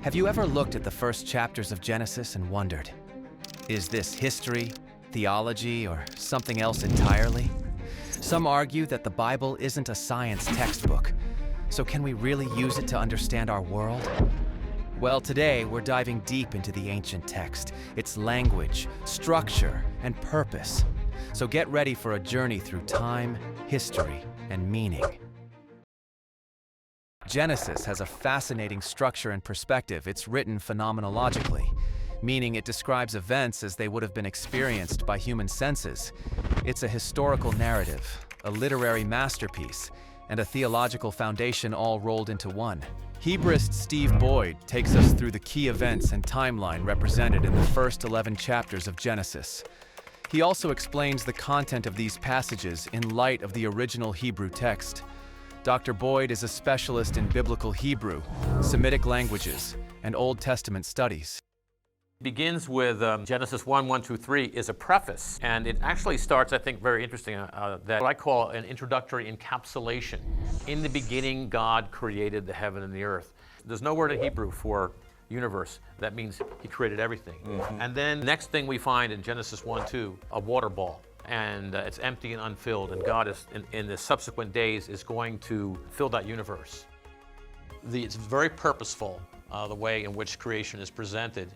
Have you ever looked at the first chapters of Genesis and wondered, is this history, theology, or something else entirely? Some argue that the Bible isn't a science textbook, so can we really use it to understand our world? Well, today we're diving deep into the ancient text, its language, structure, and purpose. So get ready for a journey through time, history, and meaning. Genesis has a fascinating structure and perspective. It's written phenomenologically, meaning it describes events as they would have been experienced by human senses. It's a historical narrative, a literary masterpiece, and a theological foundation all rolled into one. Hebraist Steve Boyd takes us through the key events and timeline represented in the first 11 chapters of Genesis. He also explains the content of these passages in light of the original Hebrew text. Dr. Boyd is a specialist in biblical Hebrew, Semitic languages, and Old Testament studies. Begins with Genesis 1:1-3 is a preface, and it actually starts, I think, very interesting, that what I call an introductory encapsulation. In the beginning, God created the heaven and the earth. There's no word in Hebrew for universe. That means he created everything. And then next thing we find in Genesis 1:2, a water ball. And it's empty and unfilled, and God is, in the subsequent days, is going to fill that universe. It's very purposeful, the way in which creation is presented.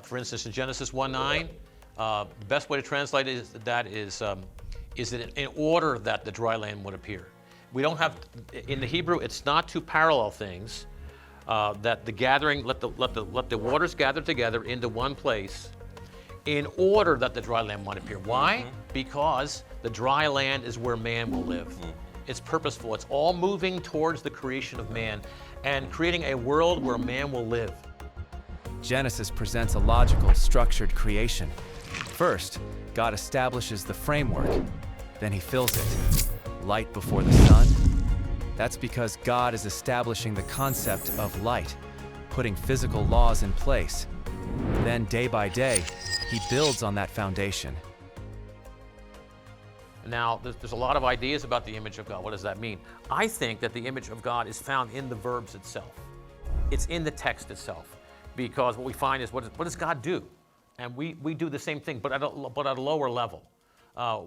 For instance, in Genesis 1:9, the best way to translate is that in order that the dry land would appear. We don't have, in the Hebrew, it's not two parallel things, that the gathering, let the waters gather together into one place in order that the dry land might appear. Why? Because the dry land is where man will live. It's purposeful. It's all moving towards the creation of man and creating a world where man will live. Genesis presents a logical, structured creation. First, God establishes the framework, then he fills it. Light before the sun? That's because God is establishing the concept of light, putting physical laws in place. Then, day by day, he builds on that foundation. Now, there's a lot of ideas about the image of God. What does that mean? I think that the image of God is found in the verbs itself. It's in the text itself. Because what we find is, what does God do? And we do the same thing, but at a lower level.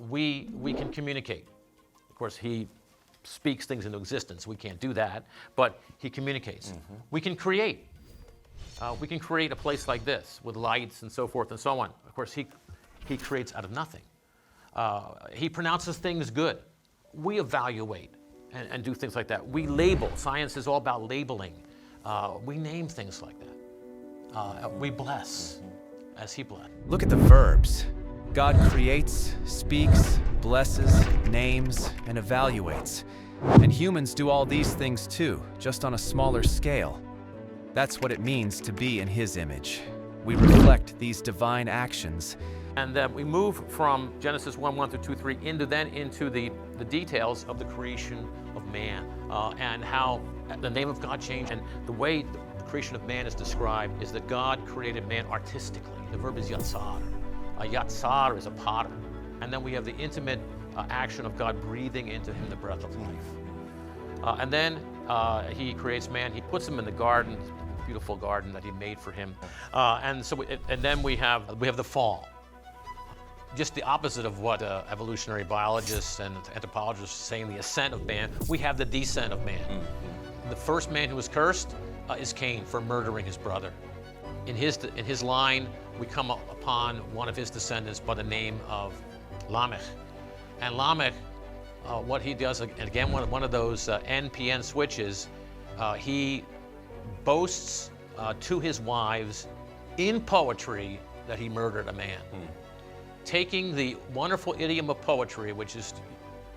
We can communicate. Of course, he speaks things into existence. We can't do that, but he communicates. We can create. We can create a place like this with lights and so forth and so on. Of course, he creates out of nothing. He pronounces things good. We evaluate and do things like that. We label. Science is all about labeling. We name things like that. We bless as he blessed. Look at the verbs. God creates, speaks, blesses, names, and evaluates. And humans do all these things too, just on a smaller scale. That's what it means to be in his image. We reflect these divine actions. And we move from Genesis 1:1-2-3 into the details of the creation of man, and how the name of God changed. And the way the creation of man is described is that God created man artistically. The verb is yatsar. Yatsar is a potter. And then we have the intimate action of God breathing into him the breath of life. And then he creates man. He puts him in the garden, the beautiful garden that he made for him. And then we have the fall. Just the opposite of what evolutionary biologists and anthropologists are saying, the ascent of man. We have the descent of man. The first man who was cursed is Cain for murdering his brother. In his line, we come upon one of his descendants by the name of Lamech. And Lamech, what he does, and again, one of those NPN switches, he boasts to his wives in poetry that he murdered a man. Taking the wonderful idiom of poetry, which is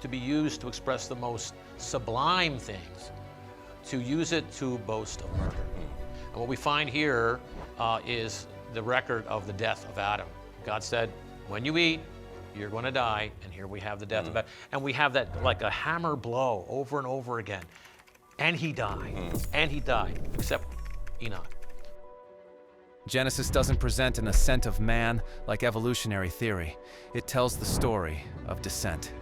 to be used to express the most sublime things, to use it to boast of murder. And what we find here is the record of the death of Adam. God said, when you eat, you're going to die, and here we have the death of Adam. And we have that like a hammer blow over and over again. And he died, and he died, except Enoch. Genesis doesn't present an ascent of man like evolutionary theory. It tells the story of descent.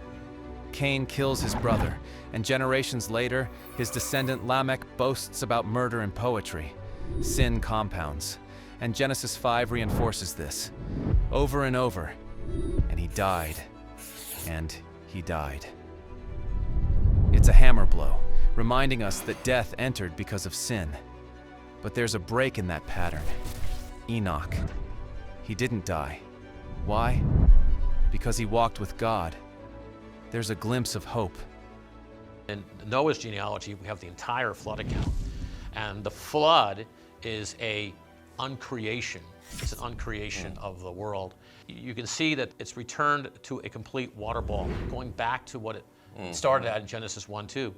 Cain kills his brother, and generations later, his descendant Lamech boasts about murder in poetry. sin compounds, and Genesis 5 reinforces this. Over and over. And he died. And he died. It's a hammer blow, reminding us that death entered because of sin. But there's a break in that pattern. Enoch. He didn't die. Why? Because he walked with God. There's a glimpse of hope. In Noah's genealogy, we have the entire flood account. And the flood is a uncreation. It's an uncreation of the world. You can see that it's returned to a complete water ball, going back to what it started at in Genesis 1-2.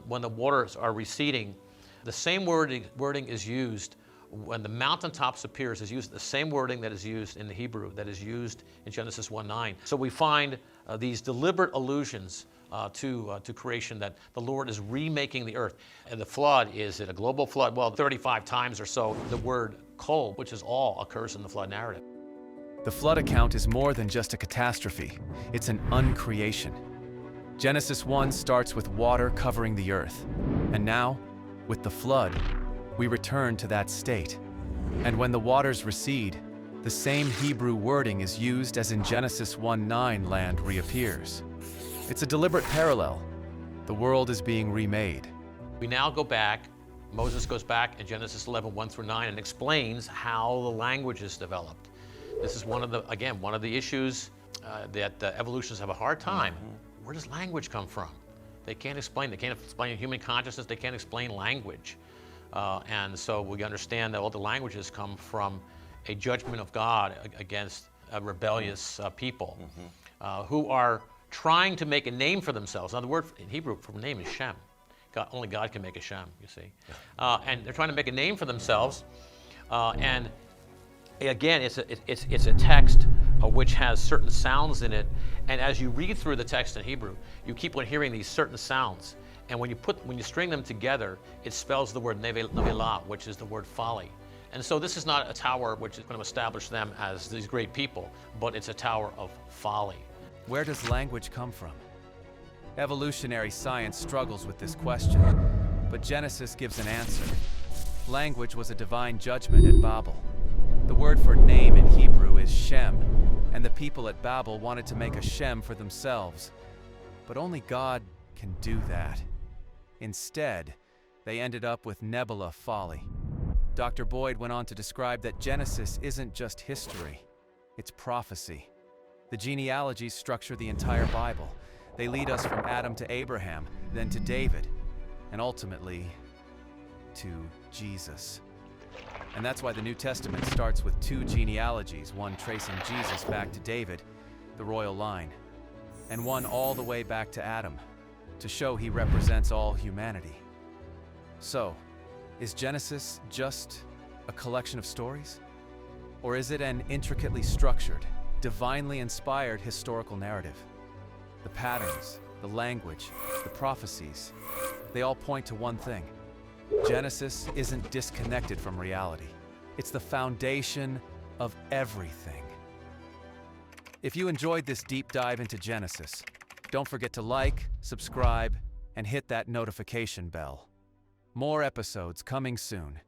When the waters are receding, the same wording is used when the mountaintops appears, is used the same wording that is used in the Hebrew, that is used in Genesis 1:9. So we find these deliberate allusions to creation, that the Lord is remaking the earth. And the flood, is it a global flood? Well, 35 times or so the word kol, which is all, occurs in the flood narrative. The flood account is more than just a catastrophe. It's an uncreation. Genesis 1 starts with water covering the earth. And now, with the flood, we return to that state. And when the waters recede, the same Hebrew wording is used as in Genesis 1:9 land reappears. It's a deliberate parallel. The world is being remade. We now go back, Moses goes back in Genesis 11, 1-9, and explains how the language is developed. This is one of the issues that evolutionists have a hard time. Where does language come from? They can't explain human consciousness, they can't explain language. And so we understand that all the languages come from a judgment of God against a rebellious people who are trying to make a name for themselves. Now the word in Hebrew for name is Shem. Only God can make a Shem, you see. And they're trying to make a name for themselves. And again, it's a text which has certain sounds in it. And as you read through the text in Hebrew, you keep on hearing these certain sounds. And when you string them together, it spells the word nevelah, which is the word folly. And so this is not a tower which is going to establish them as these great people, but it's a tower of folly. Where does language come from? Evolutionary science struggles with this question, but Genesis gives an answer. Language was a divine judgment at Babel. The word for name in Hebrew is Shem, and the people at Babel wanted to make a Shem for themselves. But only God can do that. Instead, they ended up with Nebula folly. Dr. Boyd went on to describe that Genesis isn't just history, it's prophecy. The genealogies structure the entire Bible. They lead us from Adam to Abraham, then to David, and ultimately to Jesus. And that's why the New Testament starts with two genealogies, one tracing Jesus back to David, the royal line, and one all the way back to Adam, to show he represents all humanity. So, is Genesis just a collection of stories? Or is it an intricately structured, divinely inspired historical narrative? The patterns, the language, the prophecies, they all point to one thing. Genesis isn't disconnected from reality. It's the foundation of everything. If you enjoyed this deep dive into Genesis, don't forget to like, subscribe, and hit that notification bell. More episodes coming soon.